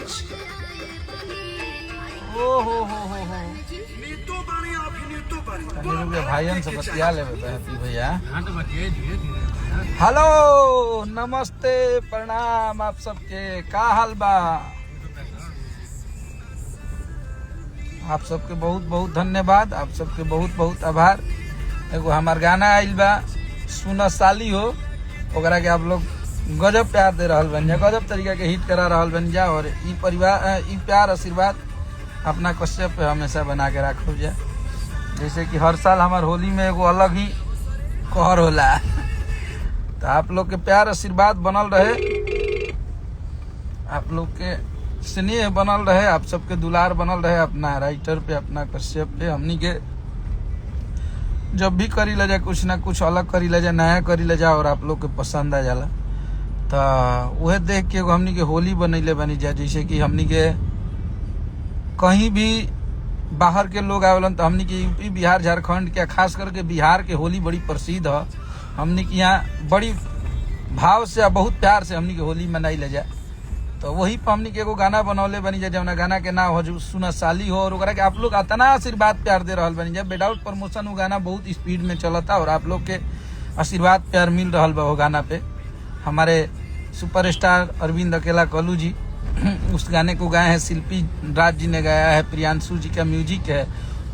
ओ हो भाईयन से बतिया ले भैया। हेलो नमस्ते प्रणाम आप सबके, का हाल बा? आप सबके बहुत बहुत धन्यवाद, आप सबके बहुत बहुत आभार। एगो हमार गाना आइल बा सुन साली हो, ओकरा के आप लोग गजब प्यार दे रहल बन जा, गजब तरीका के हिट करा रहल बन जा। और ई परिवार ई प्यार आशीर्वाद अपना कश्यप पे हमेशा बना के रखो जा। जैसे कि हर साल हमार होली में एगो अलग ही कहर होला। तो आप लोग के प्यार आशीर्वाद बनल रहे, आप लोग के स्नेह बनल रहे, आप सबके दुलार बनल रहे अपना राइटर पे, अपना कश्यप पे। हमनी के जब भी करी ले जा कुछ ना कुछ अलग करी ले जा, नया करी ले जा, और आप लोग के पसंद आ जाला। तो वह देख के हमनी के होली बनैले बनी जा। जैसे कि हमनी के कहीं भी बाहर के लोग आवेलन तो हमनी के यूपी बिहार झारखंड के, खास करके बिहार के होली बड़ी प्रसिद्ध है। हमनी के यहाँ बड़ी भाव से बहुत प्यार से हमनी के होली मनाई ले जा। तो वही पर हमनी के एगो गाना बनौले बनी जा, जौना गाना के नाम हो सुन साली हो। और ओकरा के आप लोग इतना आशीर्वाद प्यार दे रहल बनी जा, विदाउट प्रमोशन वो गाना बहुत स्पीड में चलता और आप लोग के आशीर्वाद प्यार मिल रहा बा वो गाना पे। हमारे सुपरस्टार अरविंद अकेला कल्लू जी उस गाने को गाए हैं, शिल्पी राज जी ने गाया है, प्रियांशु जी का म्यूजिक है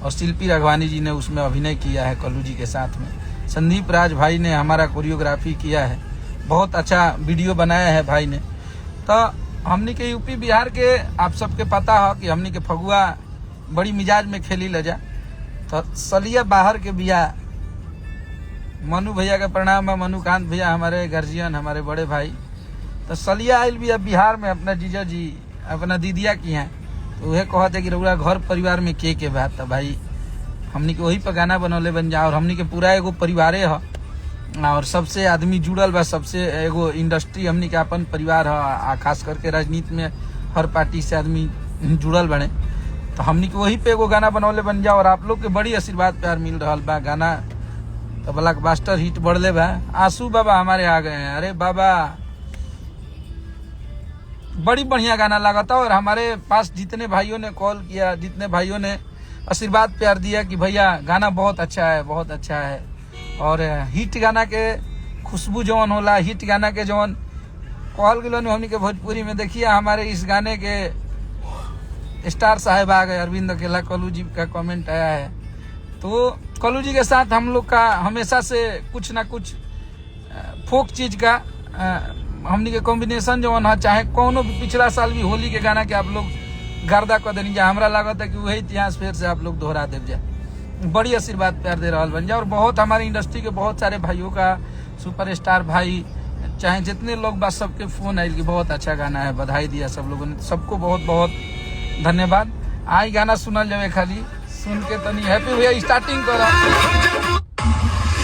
और शिल्पी राघवानी जी ने उसमें अभिनय किया है कल्लू जी के साथ में। संदीप राज भाई ने हमारा कोरियोग्राफी किया है, बहुत अच्छा वीडियो बनाया है भाई ने। तो हमनी के यूपी बिहार के आप सबके पता है कि हमनी के फगुआ बड़ी मिजाज में खेली ले जा। तो सलिया बाहर के बिया मनु भैया का प्रणाम है, मनुकांत भैया हमारे गार्जियन, हमारे बड़े भाई। तो सलिया आयल भी अब बिहार में अपना जीजा जी अपना दीदिया की हैं, तो वह कहते कि रउरा घर परिवार में के बात। तो भाई हमनी के वही पर गाना बनौले बन जा। और हमनी के पूरा एगो परिवारे है और सबसे आदमी जुड़ल बा, सबसे एगो इंडस्ट्री हमनी के अपन परिवार है। खास करके राजनीति में हर पार्टी से आदमी जुड़ल बने। तो हमनी के वही पे एगो गाना बनौले बन जा और आप लोग के बड़ी आशीर्वाद प्यार मिल रहा बा। गाना तो ब्लॉकबस्टर हिट बढ़ले बा। आंसू बाबा हमारे आ गए हैं, अरे बाबा बड़ी बढ़िया गाना लगा था। और हमारे पास जितने भाइयों ने कॉल किया, जितने भाइयों ने आशीर्वाद प्यार दिया कि भैया गाना बहुत अच्छा है, बहुत अच्छा है। और हिट गाना के खुशबू जौन होला, हिट गाना के जौन कहल गिलन हमनी के भोजपुरी में, देखिए हमारे इस गाने के स्टार साहब आ गए, अरविंद अकेला कल्लू जी का कमेंट आया है। तो कल्लू जी के साथ हम लोग का हमेशा से कुछ ना कुछ फोक चीज का हमनी के कॉम्बिनेशन जवन है, चाहे कोनो भी पिछला साल भी होली के गाना के आप लोग गर्दा कर देनी जा। हमरा लागत है कि वही इतिहास फिर से आप लोग दोहरा दे जा। बड़ी आशीर्वाद प्यार दे रहा बन जा। और बहुत हमारी इंडस्ट्री के बहुत सारे भाइयों का, सुपरस्टार भाई चाहे जितने लोग बस सबके फोन आयल कि बहुत अच्छा गाना है, बधाई दिया सब लोगों ने, सबको बहुत बहुत धन्यवाद। आई गाना सुनल जाए, खाली सुन के तनी हैप्पी भैया स्टार्टिंग करो।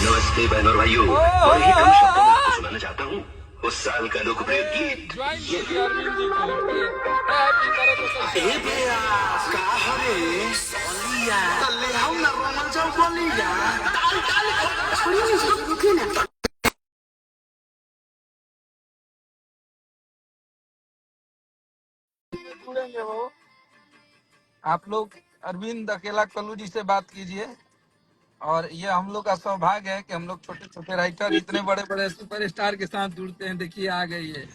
नमस्ते बहन और भाइयों, और ये कम शब्दों में आपको सुनाना चाहता हूँ उस साल का लोकप्रिय गीत। वो आप लोग अरविंद अकेला कल्लू जी से बात कीजिए। और ये हम लोग का सौभाग्य है कि हम लोग छोटे छोटे राइटर इतने बड़े बड़े सुपरस्टार के साथ जुड़ते हैं। देखिए आ गई है,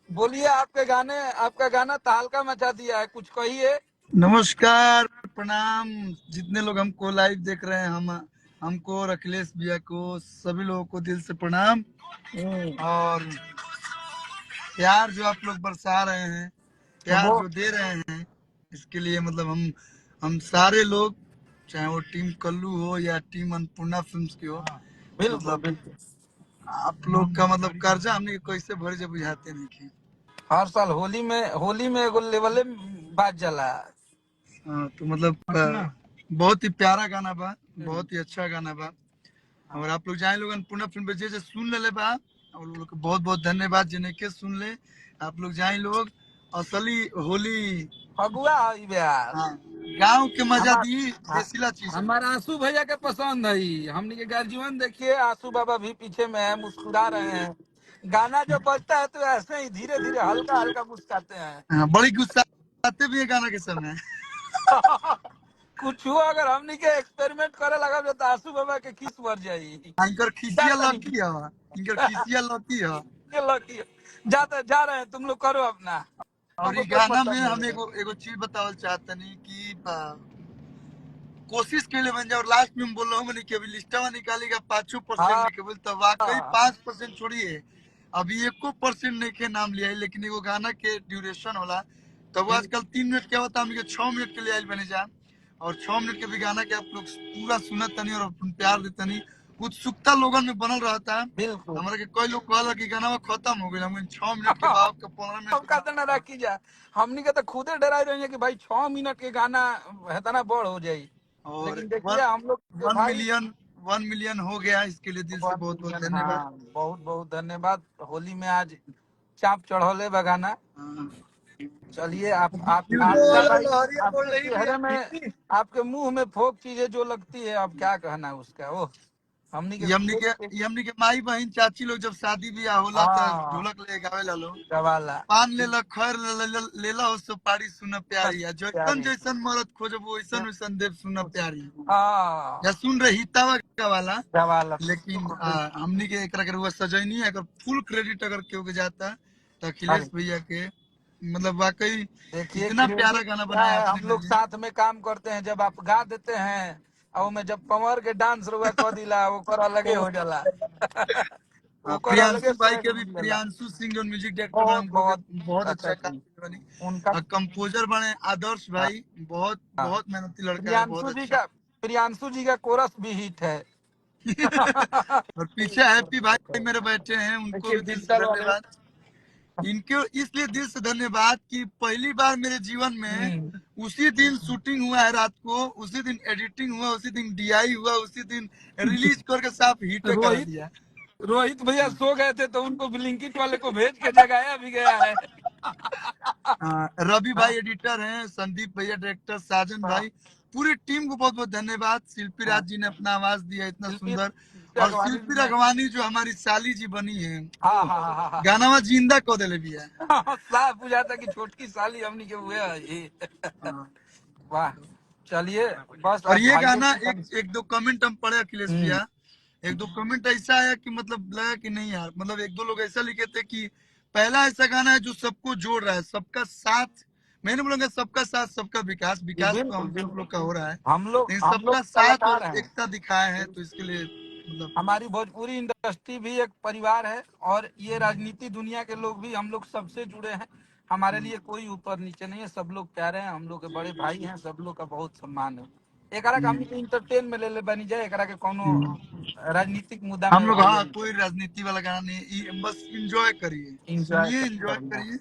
बोलिए आपके गाने, आपका गाना तहलका मचा दिया है, कुछ कहिए। नमस्कार प्रणाम, जितने लोग हमको लाइव देख रहे हैं, हमको और अखिलेश भैया को, सभी लोगों को दिल से प्रणाम। और प्यार जो आप लोग बरसा रहे हैं, प्यार जो दे रहे हैं, इसके लिए मतलब हम सारे लोग, चाहे वो टीम कल्लू हो या टीम अन्नपूर्णा फिल्म्स की हो, मतलब आप लोग का मतलब कर्जा हमने कैसे भर जब बुझाते नहीं की। हर साल होली में एगो लेवले बात जला। हाँ, तो मतलब बहुत ही प्यारा गाना बा, बहुत ही अच्छा गाना बा। और आप लोग जाए लोग अन्नपूर्णा फिल्म पे जे सुन ले बा, और लोग को बहुत बहुत धन्यवाद जिन्हें के सुन ले। आप लोग जाए लोग असली होली फगुआ गांव के मजा दी, देसीला चीज। हमारा आंसू भैया के पसंद है। हमने के गार्जियन देखिए, आंसू बाबा भी पीछे में है, मुस्कुरा रहे हैं। गाना जो बजता है तो ऐसे ही धीरे धीरे हल्का हल्का मुस्कुराते हैं। हाँ, बड़ी गुस्सा आते भी है गाना के समय। कुछ हुआ अगर हमनी के एक्सपेरिमेंट करे लगा तो आंसू बाबा के खीस भर जाई। इनकर खिसिया जाता नहीं। लकी है, इनकर खिसिया लकी है। ये लकी जाते जा रहे हैं, तुम लोग करो अपना, और हमको ये कोई गाना मतलब में नहीं हम है। एगो एगो चीज बतावल चाहतनी कि कोशिश के लिए बन जाए, और लास्ट में हम बोल रहा हूँ कि अभी लिस्टवा निकालेगा 5% हाँ निकल, तो वाकई 5% छोड़िए, अभी 1% नहीं के नाम लिया है, लेकिन एगो गाना के ड्यूरेशन होला, तो वो आजकल 3 मिनट के होता, हम 6 मिनट के लिए आयल बने जा, और 6 मिनट के भी गाना के आप लोग पूरा सुनत तनी और अपन प्यार देतनी, उत्सुकता लोगन में बनल रहता है। बिल्कुल। हमारे के कई लोग कहला कि गाना खत्म हो गया, हम 6 मिनट के बाद के 15 मिनट हम के कहते ना गाना रखी जा, हमनी के तो खुदे डराई रही है कि भाई 6 मिनट के गाना इतना बड़ हो जाई। और लेकिन देखिए वन हम लोग के वन भाई मिलियन 1 मिलियन हो गया, इसके लिए दिल से 1 बहुत बहुत मिलियन, धन्यवाद। हाँ बहुत बहुत धन्यवाद। होली में आज चाप चढ़ौले बगाना। हाँ। चलिए आप यूट्यूब आपका वाला भाई, लहरिया बोल आपके रही भी चेहरे में, है। आपके मुंह में फोक चीजें जो लगती है, अब क्या कहना उसका। ओह, हमनी के ये हमनी के माई बहन चाची लोग जब शादी ब्याह होला त हाँ ढोलक ले गावे ला लो, गवाला पान लेला खैर लेला हो सुपारी सुन प्यारी, या जैसन प्यारी। जैसन मरद खोजबो वैसन वैसन देव सुन प्यारी, हाँ या सुन रही तवा वाला। गवाला। लेकिन हमनी के एकरा के रुआ सजैनी है, अगर फुल क्रेडिट अगर केहू के जाता तो अखिलेश अरे भैया के, मतलब वाकई देखिए इतना प्यारा क्रेडिट गाना क्या बनाया है, आपने हम लोग लिए। साथ में काम करते हैं, जब आप गा देते हैं और मैं जब कमर के डांस रुआ कह दिला ओकर अलगे हो जाला। ओकर अलगे प्रियांशु भाई स्वैग के भी, मिल जाला। प्रियांशु सिंह जो म्यूजिक डायरेक्टर बने बहुत हमको के बहुत बहुत अच्छा अच्छा काम चीज किए बनी। उनका। और कंपोजर बने आदर्श हाँ भाई, बहुत हाँ। बहुत मेहनती लड़का है, बहुत अच्छा। प्रियांशु जी का कोरस भी हिट है। और पीछे हैप्पी भाई मेरे बैठे हैं, उनको देखिए भी दिल से डिजिटल वाले। धन्यवाद। इनके इसलिए दिल से धन्यवाद कि पहली बार मेरे जीवन में हम्म। उसी दिन शूटिंग हुआ है रात को, उसी दिन एडिटिंग हुआ, उसी दिन डीआई हुआ, उसी दिन रिलीज करके साफ हिट करा रोहित दिया। रोहित भैया सो गए थे तो उनको ब्लिंकिट वाले को भेज के जगाया भी गया है। रवि हाँ भाई एडिटर हैं, संदीप भैया डायरेक्टर, साजन हाँ भाई, पूरी टीम को बहुत बहुत धन्यवाद। शिल्पी हाँ। राज जी ने अपना आवाज दिया इतना शिल्पी सुंदर, और अगवानी जी शिल्पी ने। रघवानी जो हमारी साली जी बनी है, हाँ हाँ हाँ हाँ गाना में जिंदा को दिले भी है। हाँ। साफ बुझा था कि छोटकी साली हमनी के हुए है ये। हाँ। वाह। चलिए बस और अब ये भाइयों गाना की एक एक दो कमेंट हम पढ़े अखिलेश हम्म। भैया, एक दो कमेंट ऐसा आया कि मतलब लगा कि नहीं यार, मतलब एक दो लोग ऐसा लिखे थे कि पहला ऐसा गाना है जो सबको जोड़ रहा है, सबका साथ, मैंने बोलूंगा सबका साथ सबका विकास, जी विकास तो बिल्कुल हम सब बिल्कुल। लोग का हो रहा है, लेकिन हम लोग सबका साथ कलाकार और हैं। एकता दिखाए हैं, तो इसके लिए मतलब हमारी भोजपुरी इंडस्ट्री भी एक परिवार है, और ये राजनीति दुनिया के लोग भी हम लोग सबसे जुड़े हैं। हमारे लिए कोई ऊपर नीचे नहीं है, सब लोग प्यारे हैं, हम लोग के बड़े भाई हैं, सब लोग का बहुत सम्मान है। एकरा के हम इंटरटेन में ले ले बनी जाए, एकरा के कोनो राजनीतिक मुद्दा में हम लोग, ले हाँ ले। कोई राजनीति वाला गाना नहीं, बस इंजॉय करिए, इंजॉय सुनिए इंजॉय करना। करिए।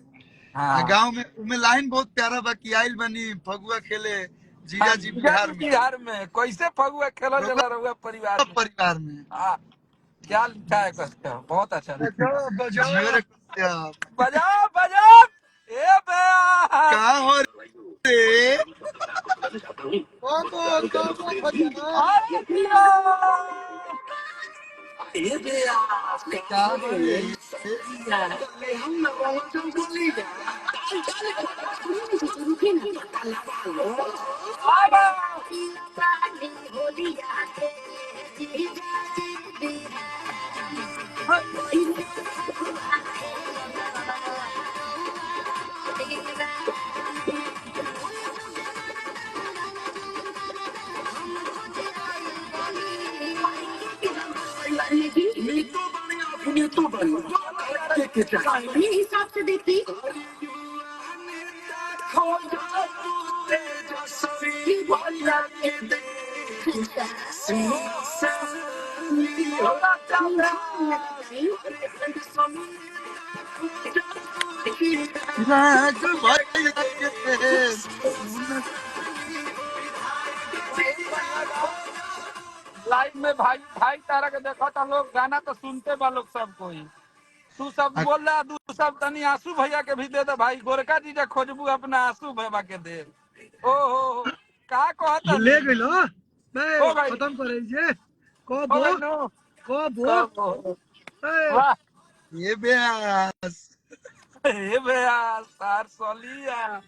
हाँ गाँव में लाइन बहुत प्यारा बा कि आइल बनी फगुआ खेले हाँ। जीजा जी जीजा बिहार जी में, बिहार में कैसे फगुआ खेलल रउआ जला रहुआ परिवार सब में। परिवार में। हाँ क्या लिखा है कसके, बहुत अच्छा लिखा है। बजाओ बजाओ रे कुत्तिया। बजाओ बजाओ ए बे। का हो रे, आपको बताना चाहता हूँ उस कबो साल का जो कबो भैया, अरे दिया ये दिया का कैसे हो रे, सैया चले हम ना बहुत जल्दी चल चल रुके ना पता लगा लो आबा नीतू बनी ये हिसाब से देखी खो जा तू जो सभी वाला के दे राग भैया के सुन। लाइव में भाई भाई तारा के देखा था लोग, गाना तो सुनते बा लोग सब कोई। तू सब बोल रहा तू सब तनी आंसू भैया के भी दे दे भाई, गोरका जी जा खोजबू अपना आंसू भैया के दे। ओ हो का कहता भूले नहीं। गइलो बे, ओ भाई खत्म करे जे ओ कबो भाई नो कबो कब हो? ए, वाह ये ब्यास। ए भैया सार सोलिया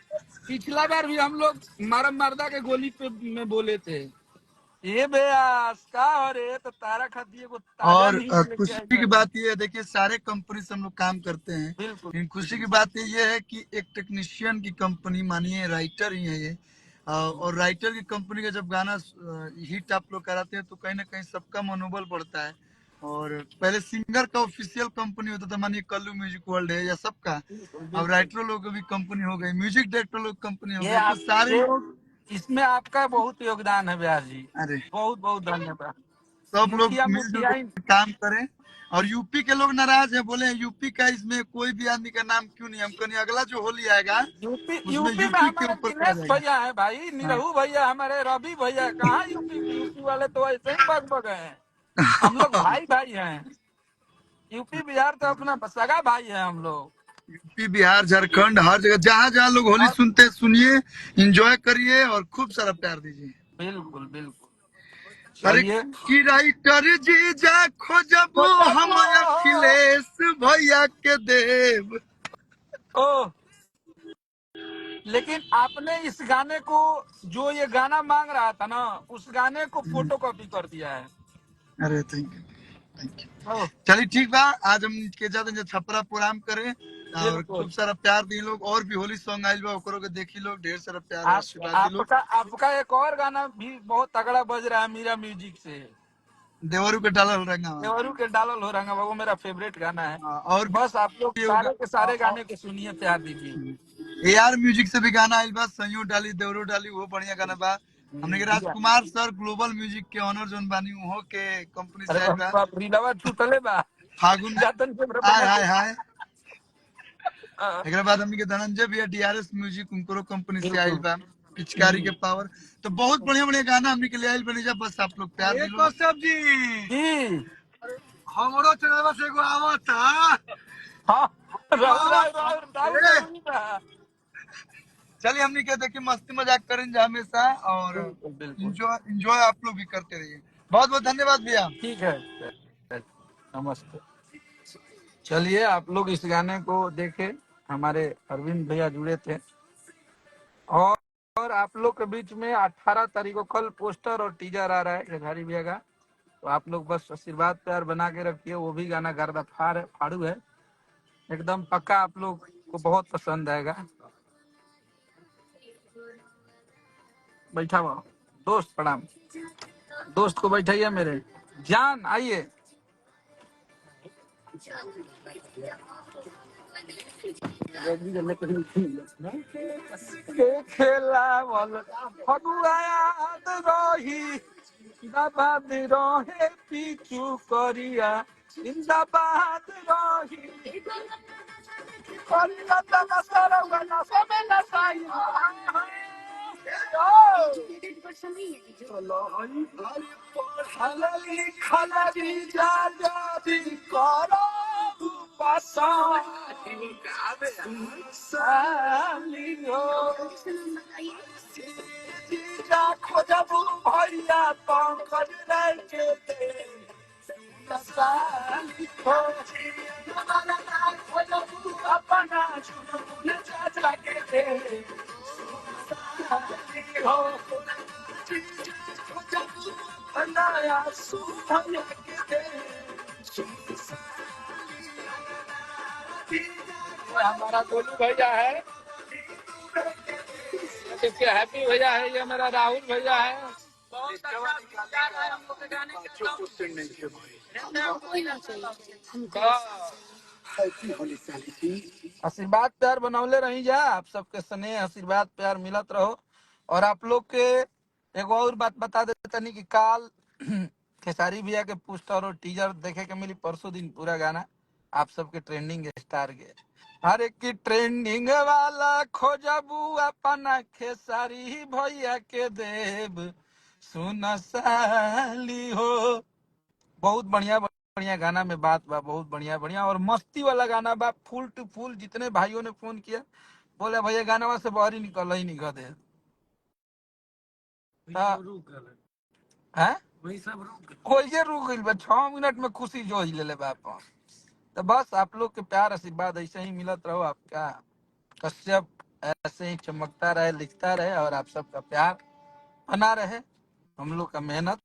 पिछला बार भी हम लोग मारम मर्दा के गोली पे में बोले थे ये बेयास का और ये तो तारा खाती है, वो ताजा और न्यूज लेके आई खुशी की बनी। बात ये है, देखिए सारे कंपनी से हम लोग काम करते हैं, बिल्कुल लेकिन खुशी की बात ये है कि एक टेक्नीशियन की कंपनी, मानिए राइटर ही है ये, और राइटर की कंपनी का जब गाना हिट आप लोग कराते हैं तो कहीं ना कहीं सबका मनोबल बढ़ता है। और पहले सिंगर का ऑफिशियल कंपनी होता था, मानिए कल्लू म्यूजिक वर्ल्ड है या सबका, बिल्कुल अब बिल्कुल। राइटरों लोग की भी कंपनी हो गई, म्यूजिक डायरेक्टर लोग कंपनी हो ये गई, तो आप सारे ये लोग, इसमें आपका बहुत योगदान है व्यास जी, अरे बहुत बहुत धन्यवाद। सब लोग मुखिया मिलजुल मुखिया के काम करें। और यूपी के लोग नाराज है, बोले यूपी का इसमें कोई भी आदमी का नाम क्यों नहीं, हम कहीं अगला जो होली आएगा यूपी उसमें यूपी में यूपी के हमारे ऊपर करा दिनेश जाएगा। भैया है भाई, हाँ। निरहू भैया, हमारे रवि भैया, कहाँ यूपी यूपी वाले तो ऐसे ही बग बग हैं। हम लोग भाई भाई हैं। यूपी बिहार तो अपना सगा भाई है हम लोग। यूपी बिहार झारखंड हर जगह जहाँ जहाँ लोग होली और सुनते हैं, सुनिए, एंजॉय करिए और खूब सारा प्यार दीजिए। बिल्कुल बिल्कुल। अरे चलिए की राइटर जी जा खोजब तो हम अखिलेश भैया के देव। ओ, लेकिन आपने इस गाने को, जो ये गाना मांग रहा था ना, उस गाने को फोटो कॉपी कर दिया है। अरे थैंक यू, थैंक यू। ओ, चलिए ठीक बा, आज हम के जाते हैं छपरा प्रोग्राम करें, और खूब बिल्कुल। सारा प्यार दी लोग, और भी होली सॉन्ग आइल बा ओकरो के देखी लोग, ढेर सारा प्यार और आप आशीर्वाद दी लोग। आपका आपका एक और गाना भी बहुत तगड़ा बज रहा है मीरा म्यूजिक से, देवरू के डालल रंगा। देवरू के डालल हो रंगा, वो मेरा फेवरेट गाना है। हाँ, और बस आप लोग भी सारे के सारे गाने को सुनिए, प्यार दीजिए। AR म्यूजिक से भी गाना आइल बा, संयू डाली देवरू डाली, वो बढ़िया गाना बा। हमने के भैया, राजकुमार सर ग्लोबल म्यूजिक के ऑनर जोन बानी, उहो के कंपनी अरे से आइल बाप रे बा। बाप, रीलावा छूटले बा। फागुन में जातन के हाय बना के हाय हाय। हाँ, एक बाद हमने के धनंजय भैया DRS म्यूजिक उनको कंपनी से आइल बिल्कुल। बा, पिचकारी के पावर। तो बहुत बढ़िया बढ़िया गाना हमने के लिए आइल बनी जा, बस आप लोग प्यार दी लो। जी जी हमारो चैनल से एगो आवता, हाँ, एगो राहुल राहुल आवता राहुल राहुल ए, जरूरी बा। चलिए हमने क्या देखिए मस्ती मजाक करेंगे हमेशा, और बिल्कुल बिल्कुल। इंजॉय इंजॉय आप लोग भी करते रहिए। बहुत बहुत धन्यवाद भैया। ठीक है, नमस्ते। चलिए आप लोग इस गाने को देखें, हमारे अरविंद भैया जुड़े थे। और आप लोग के बीच में 18 तारीख को कल पोस्टर और टीजर आ रहा है खेसारी भैया का, तो आप लोग बस आशीर्वाद प्यार बना के रखिए। वो भी गाना गर्दा फाड़ है, फाड़ू है एकदम पक्का, आप लोग को बहुत पसंद आएगा। बैठा हुआ दोस्त, प्रणाम। दोस्त को बैठाइए, मेरे जान आइए। के खेला बोल फगुआ याद रही, जिंदाबाद रहे पीछू करिया, जिंदाबाद रही करिया तमसरा वाला सबे नसाई। हलली खलली जा जादी करो पसंद सालियो जीजा खोजबू भैया पंकज राय के दे साली हो खोजबू अपना चुन चाचा के दे साली हो खोजबू नया सुन के दे। हमारा गोलू भैया है, इसके हैप्पी भैया है, ये मेरा राहुल भैया है। बहुत अच्छा प्यार है हम लोग के गाने के। आशीर्वाद प्यार बनौले रही जा, आप सबके स्नेह आशीर्वाद प्यार मिलत रहो। और आप लोग के एगो और बात बता देते नहीं कि काल खेसारी भैया के पोस्टर और टीजर देखे के मिली, परसों दिन पूरा गाना आप सबके ट्रेंडिंग स्टार के, हर एक की ट्रेंडिंग वाला खोजबू अपना खेसारी भैया के देव सुन साली हो। बहुत बढ़िया बढ़िया गाना में बात बा, बहुत बढ़िया बढ़िया और मस्ती वाला गाना बा, फुल टू फुल। जितने भाइयों ने फोन किया बोले भैया गाना से बाहर ही निकल ही निकल दे हैं, कोई ये रुक गई बा, 6 मिनट में खुशी जो ही ले ले बाप। तो बस आप लोग के प्यार आशीर्वाद ऐसे ही मिलत रहो। आपका कश्यप ऐसे ही चमकता रहे, लिखता रहे और आप सबका प्यार बना रहे, हम लोग का मेहनत